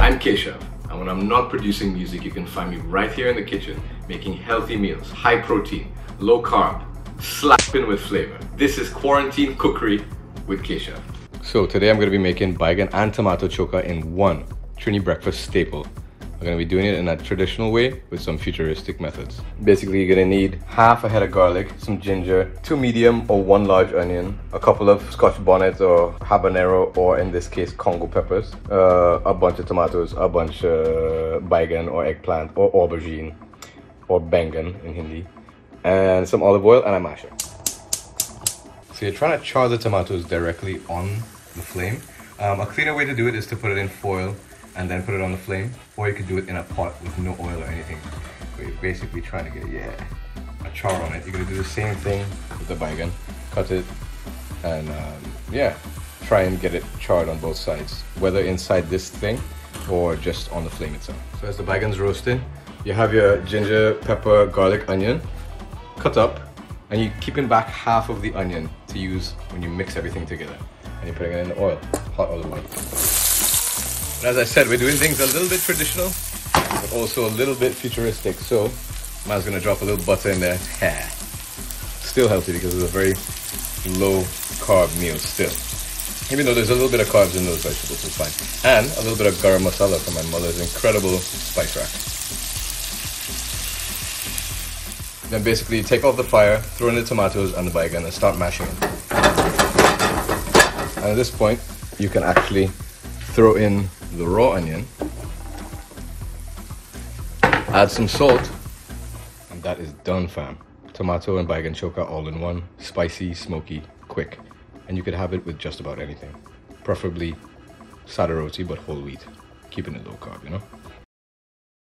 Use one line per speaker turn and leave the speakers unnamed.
I'm Keshav, and when I'm not producing music, you can find me right here in the kitchen making healthy meals, high protein, low carb, slapping with flavor. This is Quarantine Cookery with Keshav. So today I'm going to be making Baigan and Tomato Choka in one Trini breakfast staple. I'm going to be doing it in a traditional way with some futuristic methods. Basically, you're going to need half a head of garlic, some ginger, 2 medium or 1 large onion, a couple of Scotch bonnets or habanero, or in this case Congo peppers, a bunch of tomatoes, a bunch of baigan or eggplant or aubergine or Baigan in Hindi, and some olive oil and a masher. So you're trying to char the tomatoes directly on the flame. A cleaner way to do it is to put it in foil and then put it on the flame, or you could do it in a pot with no oil or anything. But you're basically trying to get a char on it. You're gonna do the same thing with the baigan. Cut it and try and get it charred on both sides, whether inside this thing or just on the flame itself. So as the baigan's roasting, you have your ginger, pepper, garlic, onion cut up, and you're keeping back half of the onion to use when you mix everything together. And you're putting it in the oil, hot olive oil. But as I said, we're doing things a little bit traditional, but also a little bit futuristic. So, man's gonna drop a little butter in there. Still healthy because it's a very low carb meal still. Even though there's a little bit of carbs in those vegetables, it's fine. And a little bit of garam masala from my mother's incredible spice rack. Then basically take off the fire, throw in the tomatoes and the baigan and start mashing it. And at this point, you can actually throw in the raw onion, add some salt, and that is done, fam. Tomato and Baigan Choka all in one, spicy, smoky, quick. And you could have it with just about anything. Preferably sada roti, but whole wheat. Keeping it low carb, you know?